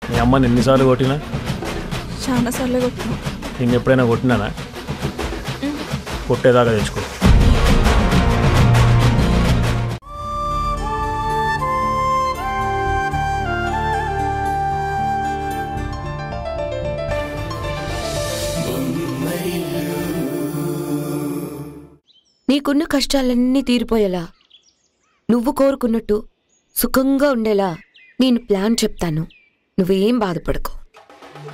మీ అమ్మని ఎన్నిసార్లు కొట్టినా? చాలా సార్లు కొట్టినా. నేను ఎప్పుడైనా కొట్టినానా? కొట్టేదాకా తెచ్చుకో. నీకున్న కష్టాలన్నీ తీరిపోయేలా, నువ్వు కోరుకున్నట్టు సుఖంగా ఉండేలా నేను ప్లాన్ చెప్తాను. నువ్వేం బాధపడకు.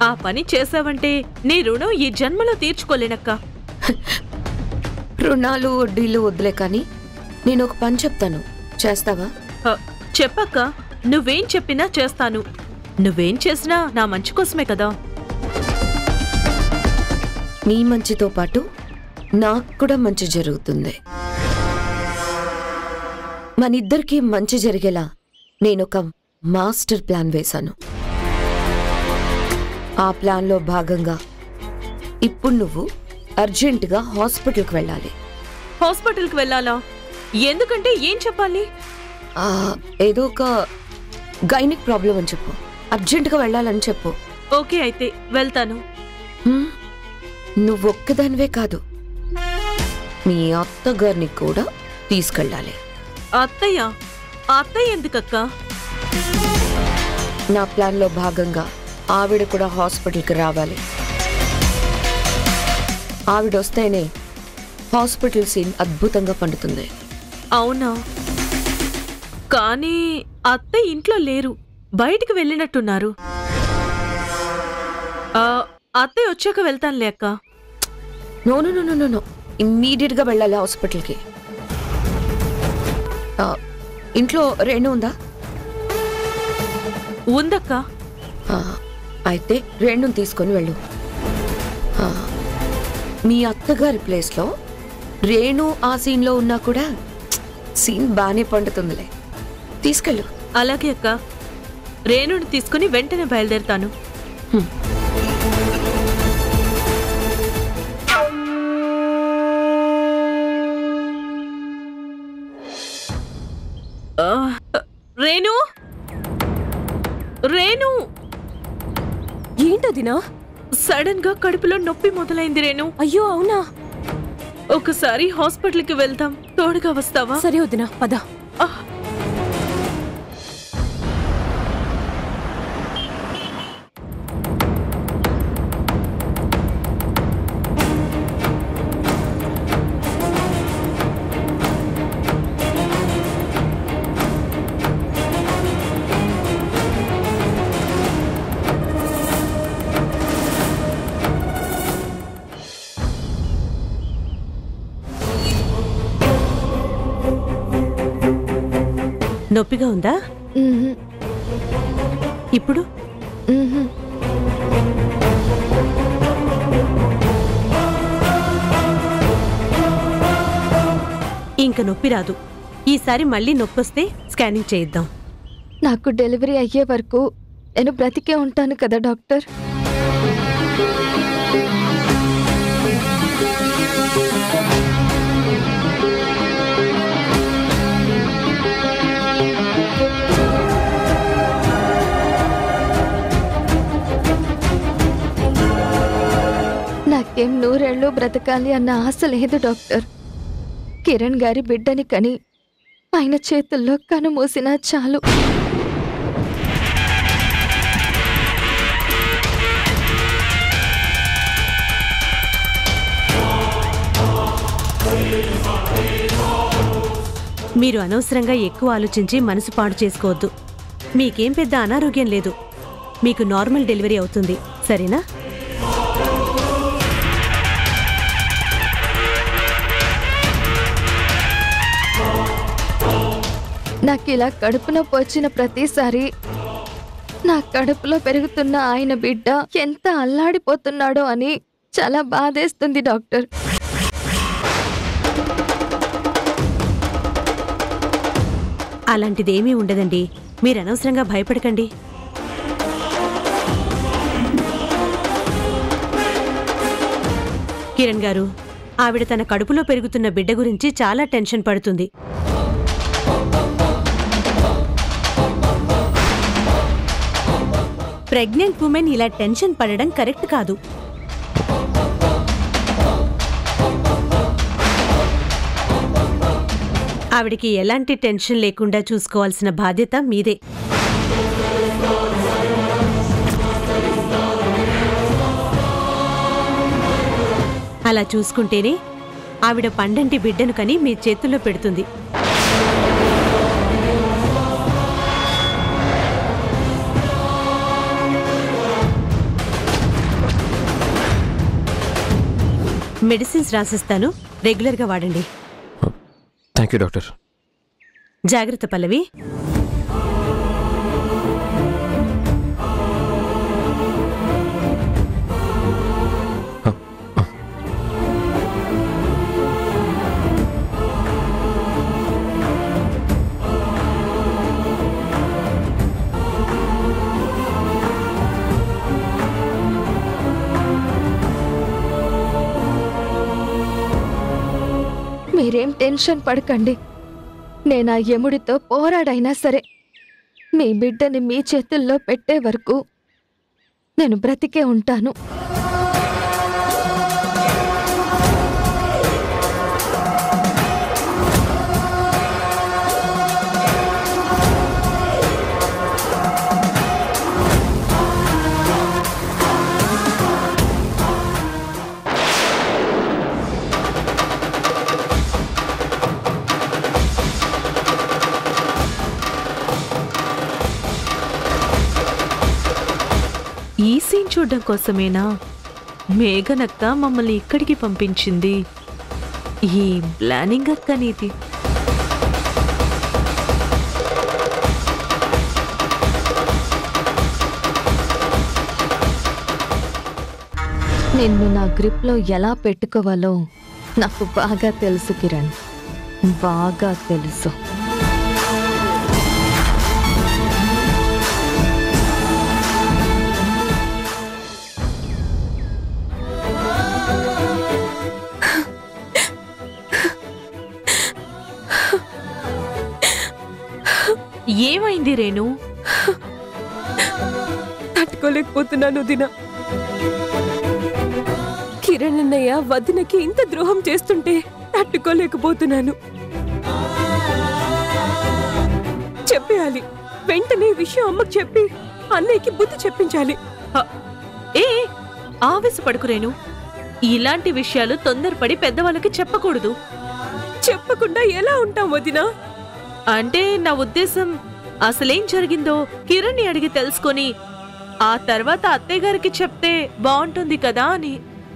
ఆ పని చేసావంటే నీ రుణం ఈ జన్మలో తీర్చుకోలేనక్క. రుణాలు వడ్డీలు వద్దులే కానీ నేను ఒక పని చెప్తాను, చేస్తావా? చెప్పక్క, నువ్వేం చెప్పినా చేస్తాను. నువ్వేం చేసినా నా మంచి కోసమే కదా. నీ మంచితో పాటు నాకు కూడా మంచి జరుగుతుంది. మనిద్దరికీ మంచి జరిగేలా నేనొక మాస్టర్ ప్లాన్ వేశాను. ఆ ప్లాన్లో భాగంగా ఇప్పుడు నువ్వు అర్జెంటుగా హాస్పిటల్కి వెళ్ళాలి. హాస్పిటల్కి వెళ్ళాలా? ఎందుకంటే ఏం చెప్పాలి? ఏదో ఒక గైనిక్ ప్రాబ్లం అని చెప్పు. అర్జెంటుగా వెళ్ళాలని చెప్పు. ఓకే, అయితే వెళ్తాను. నువ్వొక్కదానివే కాదు, మీ అత్తగారిని కూడా తీసుకెళ్ళాలి. అత్తయ్య? అత్తయ్య ఎందుకక్క? నా ప్లాన్లో భాగంగా ఆవిడ కూడా హాస్పిటల్కి రావాలి. ఆవిడొస్తేనే హాస్పిటల్ సీన్ అద్భుతంగా పండుతుంది. అవునా? కానీ అత్తయ్య ఇంట్లో లేరు, బయటికి వెళ్ళినట్టున్నారు. అత్తయ్య వచ్చాక వెళ్తానులే అక్క. No no no no no, ఇమ్మీడియట్గా వెళ్ళాలి హాస్పిటల్కి. ఇంట్లో రేణు ఉందా? ఉందక్క. అయితే రేణుని తీసుకొని వెళ్ళు. మీ అత్తగారి ప్లేస్లో రేణు ఆ సీన్లో ఉన్నా కూడా సీన్ బాగానే పండుతుందిలే. తీసుకెళ్ళు. అలాగే అక్క, రేణుని తీసుకుని వెంటనే బయలుదేరుతాను. రేణు, రేణు! ఏంటదినా? సడన్ గా కడుపులో నొప్పి మొదలైంది రేణు. అయ్యో అవునా? ఒకసారి హాస్పిటల్కి వెళ్దాం, తోడుగా వస్తావా? సరే వదినా, పద. నొప్పిగా ఉందా? ఇప్పుడు ఇంక నొప్పి రాదు. ఈసారి మళ్ళీ నొప్పొస్తే స్కానింగ్ చేయిద్దాం. నాకు డెలివరీ అయ్యే వరకు నేను బ్రతికే ఉంటాను కదా డాక్టర్? నాకేం 100 ఏళ్ళు బ్రతకాలి అన్న ఆశ లేదు డాక్టర్. కిరణ్ గారి బిడ్డని కని ఆయన చేతుల్లో కనుమూసినా చాలు. మీరు అనవసరంగా ఎక్కువ ఆలోచించి మనసు పాడు చేసుకోవద్దు. మీకేం పెద్ద అనారోగ్యం లేదు. మీకు నార్మల్ డెలివరీ అవుతుంది, సరేనా? నాకు ఇలా కడుపు నొప్పి వచ్చిన ప్రతిసారి నా కడుపులో పెరుగుతున్న ఆయన బిడ్డ ఎంత అల్లాడిపోతున్నాడో అని చాలా బాధేస్తుంది డాక్టర్. అలాంటిదేమీ ఉండదండి, మీరు అనవసరంగా భయపడకండి. కిరణ్ గారు, ఆవిడ తన కడుపులో పెరుగుతున్న బిడ్డ గురించి చాలా టెన్షన్ పడుతుంది. ప్రెగ్నెంట్ ఉమెన్ ఇలా టెన్షన్ పడడం కరెక్ట్ కాదు. ఆవిడికి ఎలాంటి టెన్షన్ లేకుండా చూసుకోవాల్సిన బాధ్యత మీదే. అలా చూసుకుంటేనే ఆవిడ పండంటి బిడ్డను కని మీ చేతుల్లో పెడుతుంది. మెడిసిన్స్ రాసిస్తాను, రెగ్యులర్గా వాడండి. Thank you doctor. జాగ్రత్త పల్లవి. మీరేం టెన్షన్ పడకండి. నేను ఆ యముడితో పోరాడైనా సరే మీ బిడ్డని మీ చేతుల్లో పెట్టే వరకు నేను బ్రతికే ఉంటాను. ఈ సీన్ చూడడం కోసమేనా మేఘనక్క మమ్మల్ని ఇక్కడికి పంపించింది? ఈ ప్లానింగ్ అక్క నీది. నిన్ను నా గ్రిప్లో ఎలా పెట్టుకోవాలో నాకు బాగా తెలుసు కిరణ్, బాగా తెలుసు. ఏమైంది రేణు? తట్టుకోలేకపోతున్నాను దినా. కిరణ్ అన్నయ్య వదినకి ఇంత ద్రోహం చేస్తుంటే తట్టుకోలేకపోతున్నాను. చెప్పేయాలి, వెంటనే విషయం అమ్మకు చెప్పి అన్నయ్యకి బుద్ధి చెప్పించాలి. ఏ ఆవేశపడుకు రేణు. ఇలాంటి విషయాలు తొందరపడి పెద్దవాళ్ళకి చెప్పకూడదు. చెప్పకుండా ఎలా ఉంటాం వదినా? అంటే నా ఉద్దేశం, అసలేం జరిగిందో కిరణ్ని అడిగి తెలుసుకొని ఆ తర్వాత అత్తయ్య గారికి చెప్తే బాగుంటుంది కదా అని.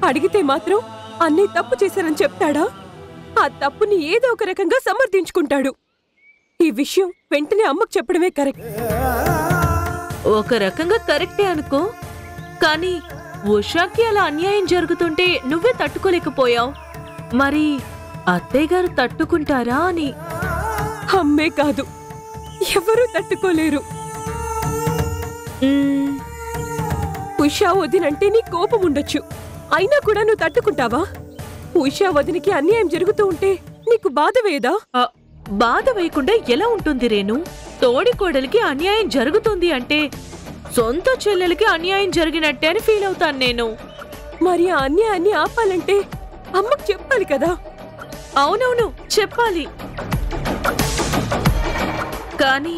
అడిగితే మాత్రం అన్నయ్య తప్పు చేశారని చెప్తాడా? ఆ తప్పుని ఏదో ఒక రకంగా సమర్థించుకుంటాడు. ఈ విషయం వెంటనే అమ్మకు చెప్పడమే కరెక్ట్. ఒక రకంగా కరెక్టే అనుకో, కానీ ఉషాకి అలా అన్యాయం జరుగుతుంటే నువ్వే తట్టుకోలేకపోయావు. మరి అత్తయ్య గారు తట్టుకుంటారా అని. అమ్మే కాదు, ఎవరూ తట్టుకోలేరు. ఉషా వదినంటే నీ కోపం ఉండొచ్చు, అయినా కూడా నువ్వు తట్టుకుంటావా? ఉషా వదినికి అన్యాయం జరుగుతూ ఉంటే నీకు బాధ వేయదా? బాధ వేయకుండా ఎలా ఉంటుంది రేణు? తోడి కోడలికి అన్యాయం జరుగుతుంది అంటే సొంత చెల్లెలకి అన్యాయం జరిగినట్టే అని ఫీల్ అవుతాను నేను. మరి ఆ అన్యాయాన్ని ఆపాలంటే అమ్మకు చెప్పాలి కదా? అవునవును, చెప్పాలి. కానీ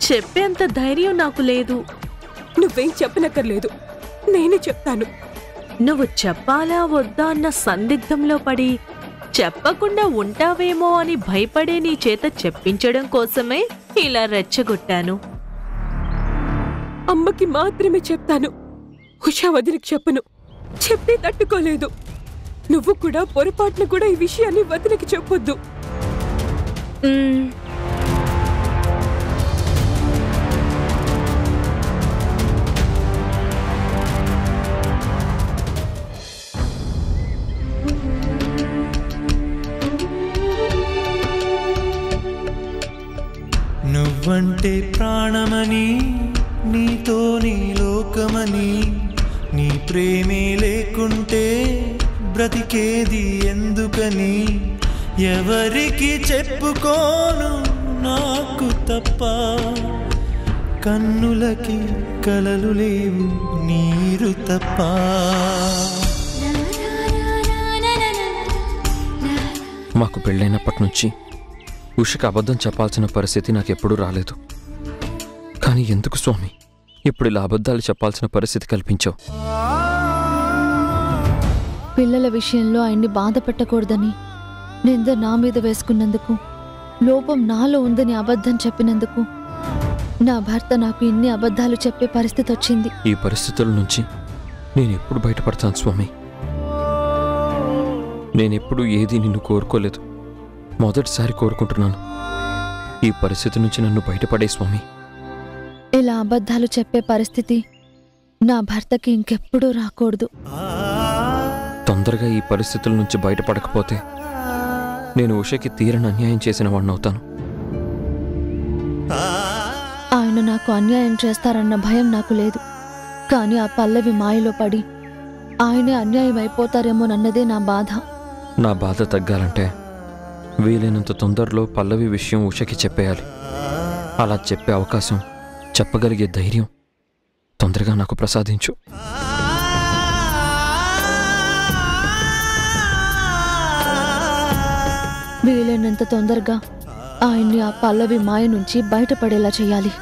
చెప్పేంత ధైర్యం నాకు లేదు. నువ్వేం చెప్పనక్కర్లేదు, నేనే చెప్తాను. నువ్వు చెప్పాలా వద్దా అన్న సందిగ్ధంలో పడి చెప్పకుండా ఉంటావేమో అని భయపడే నీ చేత చెప్పించడం కోసమే ఇలా రెచ్చగొట్టాను. అమ్మకి మాత్రమే చెప్తాను, ఉషా వదినకి చెప్పను. చెప్పి తట్టుకోలేదు. నువ్వు కూడా పొరపాటును కూడా ఈ విషయాన్ని వదినకి చెప్పొద్దు. నువ్వంటే ప్రాణమని, నీతో నీ లోకమని, నీ ప్రేమే లేకుంటే బ్రతికేది ఎందుకని, ఎవరికి చెప్పుకోను నాకు తప్ప, కన్నులకి కలలు లేవు నీరు తప్ప. మాకు పెళ్ళైనప్పటి నుంచి ఉషకి అబద్ధం చెప్పాల్సిన పరిస్థితి నాకెప్పుడూ రాలేదు. కానీ ఎందుకు స్వామి ఇప్పుడు ఇలా అబద్ధాలు చెప్పాల్సిన పరిస్థితి కల్పించావు? పిల్లల విషయంలో ఆయన్ని బాధ పెట్టకూడదని నింద నా మీద వేసుకున్నందుకు, లోపం నాలో ఉందని అబద్ధం చెప్పినందుకు నా భర్త నాకు ఇన్ని అబద్ధాలు చెప్పే పరిస్థితి వచ్చింది. ఈ పరిస్థితుల నుంచి నేనెప్పుడు బయటపడతాను స్వామి? నేనెప్పుడు ఏది నిన్ను కోరుకోలేదు, మొదటిసారి కోరుకుంటున్నాను. ఈ పరిస్థితి నుంచి నన్ను బయటపడే స్వామి. ఇలా అబద్ధాలు చెప్పే పరిస్థితి నా భర్తకి ఇంకెప్పుడూ రాకూడదు. తొందరగా ఈ పరిస్థితుల నుంచి బయటపడకపోతే నేను ఉషకి తీరని అన్యాయం చేసిన వాడినవుతాను. ఆయన నాకు అన్యాయం చేస్తారన్న భయం నాకు లేదు. కానీ ఆ పల్లవి మాయలో పడి ఆయనే అన్యాయం అయిపోతారేమోనన్నదే నా బాధ. నా బాధ తగ్గాలంటే వీలైనంత తొందరలో పల్లవి విషయం ఉషకి చెప్పేయాలి. అలా చెప్పే అవకాశం, చెప్పగలిగే ధైర్యం తొందరగా నాకు ప్రసాదించు. వీలైనంత తొందరగా ఆయన్ని ఆ పల్లవి మాయ నుంచి బయటపడేలా చేయాలి.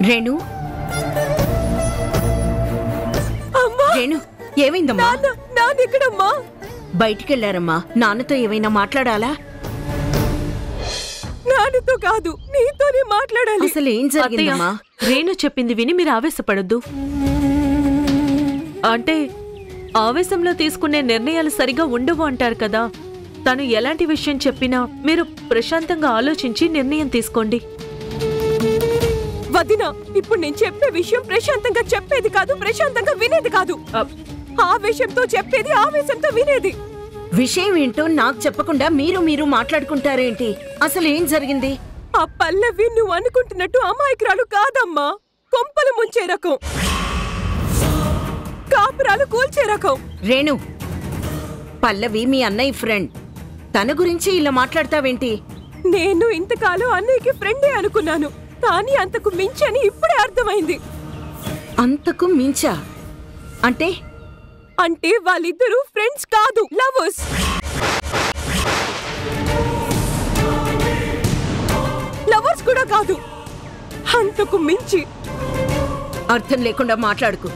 రేణు, రేణు, ఏమైందమ్మా? నాన్నెక్కడమ్మా? బయటికెళ్ళారమ్మా. నాన్నతో ఏమైనా మాట్లాడాలా? నాన్నతో కాదు, నీతోనే మాట్లాడాలి. అసలు ఏం జరిగిందమ్మా? రేణు చెప్పింది విని మీరు ఆవేశపడొద్దు. అంటే ఆవేశంలో తీసుకునే నిర్ణయాలు సరిగా ఉండవు అంటారు కదా. తను ఎలాంటి విషయం చెప్పినా మీరు ప్రశాంతంగా ఆలోచించి నిర్ణయం తీసుకోండి. వదినా, ఇప్పుడు నేను చెప్పే విషయం ప్రశాంతంగా చెప్పేది కాదు, ప్రశాంతంగా వినేది కాదు. ఆవేశంతో చెప్పేది, ఆవేశంతో వినేది. విషయం ఏంటో నాకు చెప్పకుండా మీరు మాట్లాడుకుంటారేంటి? అసలు ఏం జరిగింది? ఆ పల్లవి నువ్వు అనుకుంటున్నట్టు అమాయకురాలు కాదమ్మా. కొంపలు ముంచే రకం, కాపురాలు కూల్చే రకం. రేణు, పల్లవి మీ అన్నయ్య ఫ్రెండ్. తన గురించి ఇలా మాట్లాడతావేంటి? నేను ఇంతకాలం అన్నయ్యకి ఫ్రెండే అనుకున్నాను, కానీ అంతకు మించి అని ఇప్పుడే అర్థమైంది. అంతకు మించా అంటే? అంటే వాళ్ళిద్దరూ ఫ్రెండ్స్ కాదు, లవర్స్. లవర్స్ కూడా కాదు, అంతకు మించి. అర్థం లేకుండా మాట్లాడుకు.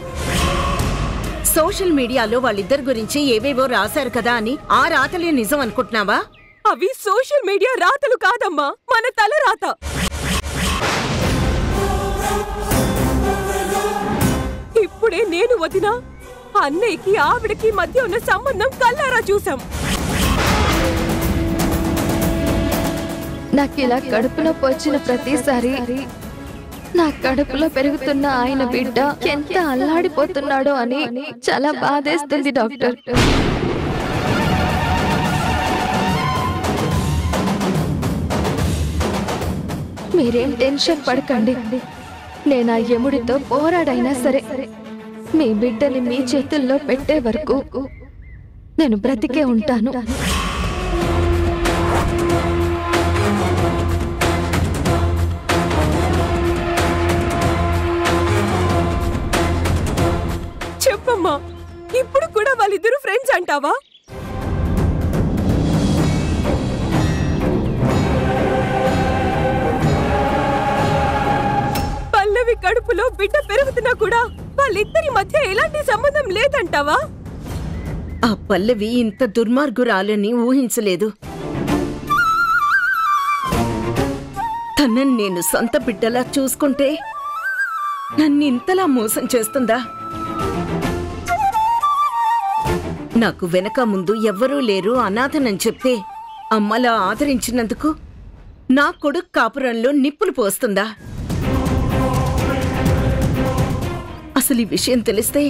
సోషల్ మీడియాలో వాళ్ళిద్దరి గురించి ఏవేవో రాశారు కదా అని ఆ రాతలే నిజం అనుకుంటున్నావా? అవి సోషల్ మీడియా రాతలు కాదమ్మా, మన తల రాత. ఇప్పుడే నేను వదినా అన్నయ్యకి ఆవిడకి మధ్య ఉన్న సంబంధం కల్లారా చూసాం. నాకిలా కడుపు నొప్పి వచ్చిన ప్రతిసారి నా కడుపులో పెరుగుతున్న ఆయన బిడ్డ ఎంత అల్లాడిపోతున్నాడో అని చాలా బాధేస్తుంది డాక్టర్. మీరేం టెన్షన్ పడకండి. నేను ఆ యముడితో పోరాడైనా సరే మీ బిడ్డని మీ చేతుల్లో పెట్టే వరకు నేను బ్రతికే ఉంటాను. చెప్పమ్మా, ఇప్పుడు కూడా వాళ్ళిద్దరు ఫ్రెండ్స్ అంటావా? పల్లవి కడుపులో బిడ్డ పెరుగుతున్నా కూడా వాళ్ళిద్దరి మధ్య ఎలాంటి సంబంధం లేదంటావా? ఆ పల్లవి ఇంత దుర్మార్గురాలని ఊహించలేదు. తనని నేను సొంత బిడ్డలా చూసుకుంటే నన్ను ఇంతలా మోసం చేస్తుందా? నాకు వెనక ముందు ఎవ్వరూ లేరు, అనాథనని చెప్తే అమ్మలా ఆదరించినందుకు నా కొడుకు కాపురంలో నిప్పులు పోస్తుందా? అసలు ఈ విషయం తెలిస్తే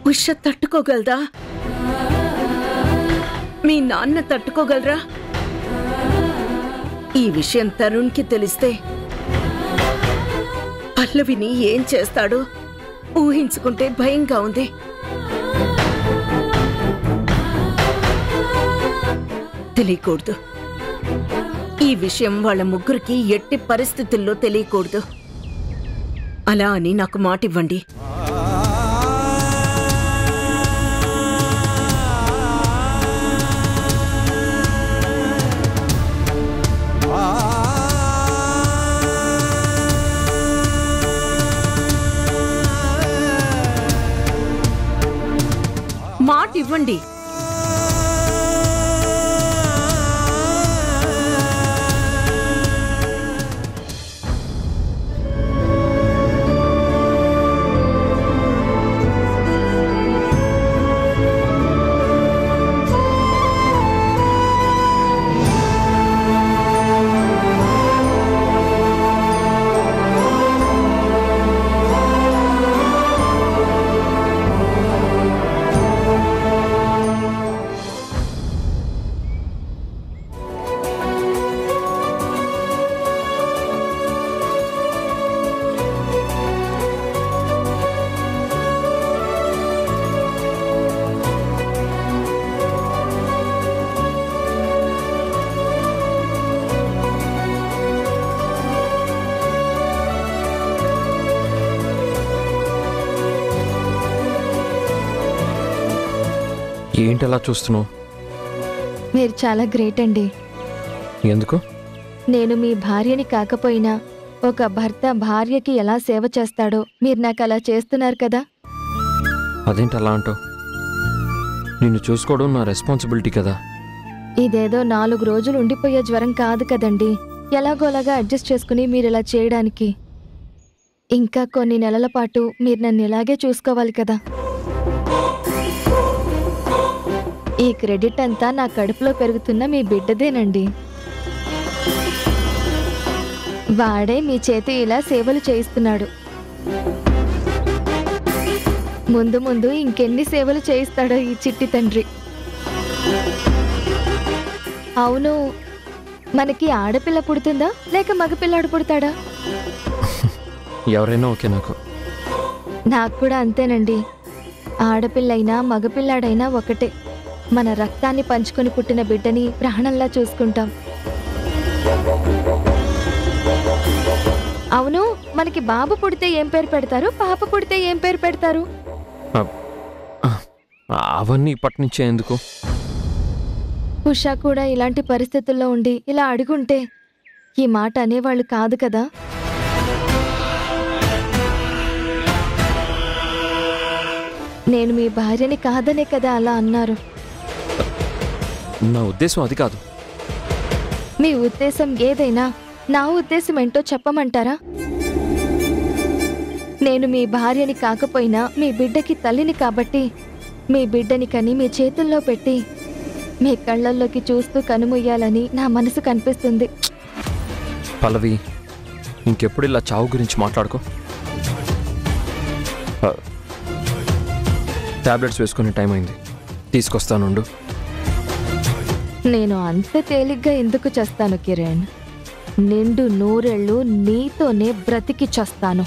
ఉష తట్టుకోగలదా? మీ నాన్న తట్టుకోగలరా? ఈ విషయం తరుణ్కి తెలిస్తే పల్లవిని ఏం చేస్తాడో ఊహించుకుంటే భయంగా ఉంది. తెలియకూడదు. ఈ విషయం వాళ్ళ ముగ్గురికి ఎట్టి పరిస్థితుల్లో తెలియకూడదు. అలా అని నాకు మాట ఇవ్వండి. మాట ఇవ్వండి. ఏంటలా చూస్తున్నావు? మీరు చాలా గ్రేట్ అండి. ఎందుకు? నేను మీ భార్యని కాకపోయినా ఒక భర్త భార్యకి ఎలా సేవ చేస్తాడో మీరు నాకు అలా చేస్తున్నారు కదా. అదేంటి అలా అంటావు? నిన్ను చూసుకోవడం నా రెస్పాన్సిబిలిటీ కదా. ఇదేదో 4 రోజులు ఉండిపోయే జ్వరం కాదు కదండి. ఎలాగోలాగా అడ్జస్ట్ చేసుకుని మీరు ఇలా చేయడానికి. ఇంకా కొన్ని నెలల పాటు మీరు నన్ను ఇలాగే చూసుకోవాలి కదా. ఈ క్రెడిట్ అంతా నా కడుపులో పెరుగుతున్న మీ బిడ్డదేనండి. వాడే మీ చేతి ఇలా సేవలు చేయిస్తున్నాడు. ముందు ముందు ఇంకెన్ని సేవలు చేయిస్తాడో ఈ చిట్టి తండ్రి. అవును, మనకి ఆడపిల్ల పుడుతుందా లేక మగపిల్లాడు పుడతాడా? ఎవరైనా ఓకే నాకు. నాకు కూడా అంతేనండి. ఆడపిల్లైనా మగపిల్లాడైనా ఒకటే. మన రక్తాన్ని పంచుకొని పుట్టిన బిడ్డని ప్రాణంలా చూసుకుంటాం. అవును, మనకి బాబు పుడితే ఏం పేరు పెడతారు, పాప పుడితే ఏం పేరు పెడతారు? అవన్నీ ఇప్పటి నుంచే ఎందుకు? ఉషా కూడా ఇలాంటి పరిస్థితుల్లో ఉండి ఇలా అడుగుంటే ఈ మాట అనేవాళ్ళు కాదు కదా. నేను మీ భార్యని కాదనే కదా అలా అన్నారు. నా ఉద్దేశం అది కాదు. మీ ఉద్దేశం ఏదైనా నా ఉద్దేశం ఏంటో చెప్పమంటారా? నేను మీ భార్యని కాకపోయినా మీ బిడ్డకి తల్లిని కాబట్టి మీ బిడ్డని కని మీ చేతుల్లో పెట్టి మీ కళ్ళల్లోకి చూస్తూ కనుమొయ్యాలని నా మనసు కనిపిస్తుంది. పల్లవి, ఇంకెప్పుడు ఇలా చావు గురించి మాట్లాడుకో. టాబ్లెట్స్ వేసుకునే టైం అయింది, తీసుకొస్తానుండు. నేను అంత తేలిగ్గా ఎందుకు చేస్తాను కిరణ్? నిండు 100 ఏళ్ళు నీతోనే బ్రతికి చస్తాను.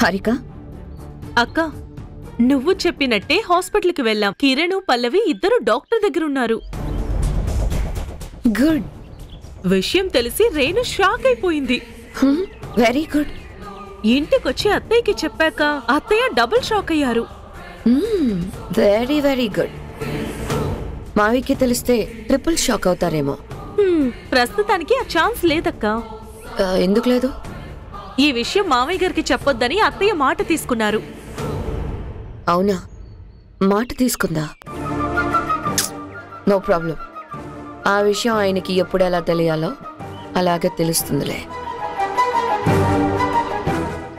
హారిక, అక్క, నువ్వు చెప్పినట్టే హాస్పిటల్కి వెళ్ళాం. కిరణ్, పల్లవి ఇద్దరు డాక్టర్ దగ్గరున్నారు. గుడ్. విషయం తెలిసి రేణు షాక్ అయిపోయింది. Very good. ఇంటికొచ్చి అత్తయ్యకి చెప్పాక అత్తయ్య డబుల్ షాక్ అయ్యారు. Very very good. మావికి తెలిస్తే ట్రిపుల్ షాక్ అవుతారేమో. ప్రస్తుతానికి ఆ ఛాన్స్ లేదక్క. ఎందుకు లేదు? ఈ విషయం మామయ్య గారికి చెప్పొద్దని అత్తయ్య మాట తీసుకున్నారు. అవునా? మాట తీసుకుందా? No problem. ఆ విషయం ఆయనకి ఎప్పుడు ఎలా తెలియాలో అలాగే తెలుస్తుందిలే.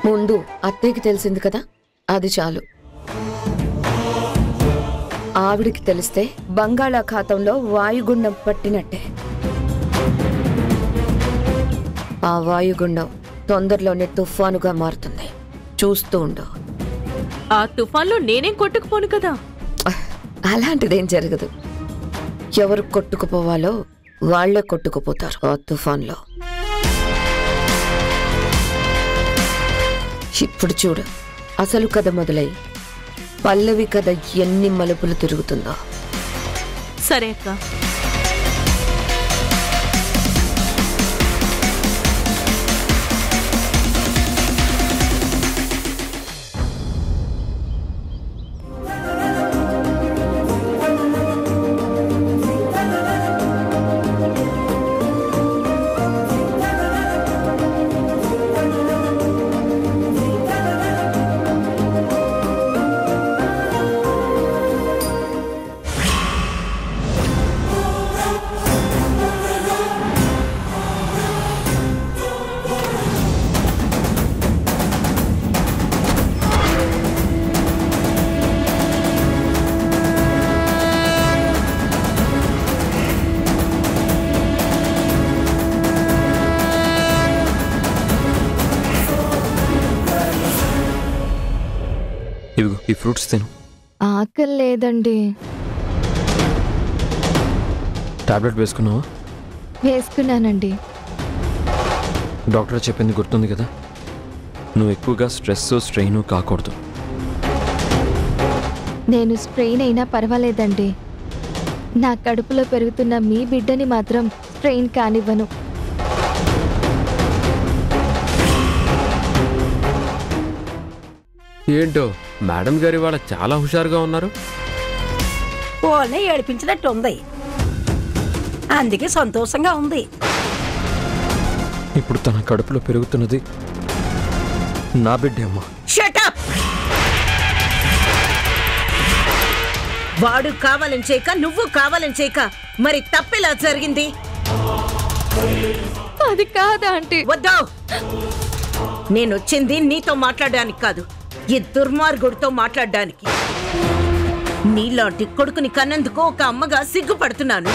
ముందు అత్తయ్యకి తెలిసింది కదా, అది చాలు. ఆవిడికి తెలిస్తే బంగాళాఖాతంలో వాయుగుండం పట్టినట్టే. ఆ వాయుగుండం తొందరలోనే తుఫానుగా మారుతుంది. చూస్తూ ఉండు. ఆ తుఫాన్లో నేనేం కొట్టుకుపోను కదా. అలాంటిదేం జరగదు. ఎవరు కొట్టుకుపోవాలో వాళ్లే కొట్టుకుపోతారు ఆ తుఫాన్లో. ఇప్పుడు చూడు, అసలు కథ మొదలై పల్లవి కథ ఎన్ని మలుపులు తిరుగుతుందో. సరే అక్క. ఇవిగో ఈ ఫ్రూట్స్ తిను. ఆకలి లేదండి. టాబ్లెట్ వేసుకున్నావా? వేసుకున్నానండి. డాక్టర్ చెప్పింది గుర్తుంది కదా, నువ్వు ఎక్కువగా స్ట్రెస్ స్ట్రెయిన్ కాకూడదు. నేను స్ట్రెయిన్ అయినా పర్వాలేదండి. నా కడుపులో పెరుగుతున్న మీ బిడ్డని మాత్రం స్ట్రెయిన్ కానివ్వను. ఏంటో మేడం గారి వాళ్ళ చాలా హుషారుగా ఉన్నారు. ఓనే ఏడిపించినట్టు ఉంది, అందుకే సంతోషంగా ఉంది. ఇప్పుడు తన కడుపులో పెరుగుతున్నది నా బిడ్డే అమ్మా. Shut up! వాడు కావాలని చేయక నువ్వు కావాలని చేయక మరి తప్పెలా జరిగింది? అది కాదా ఆంటీ? వద్దా, నేనొచ్చింది నీతో మాట్లాడడానికి కాదు, ఈ దుర్మార్గుడితో మాట్లాడడానికి. నీలాంటి కొడుకుని కన్నందుకు ఒక అమ్మగా సిగ్గుపడుతున్నాను.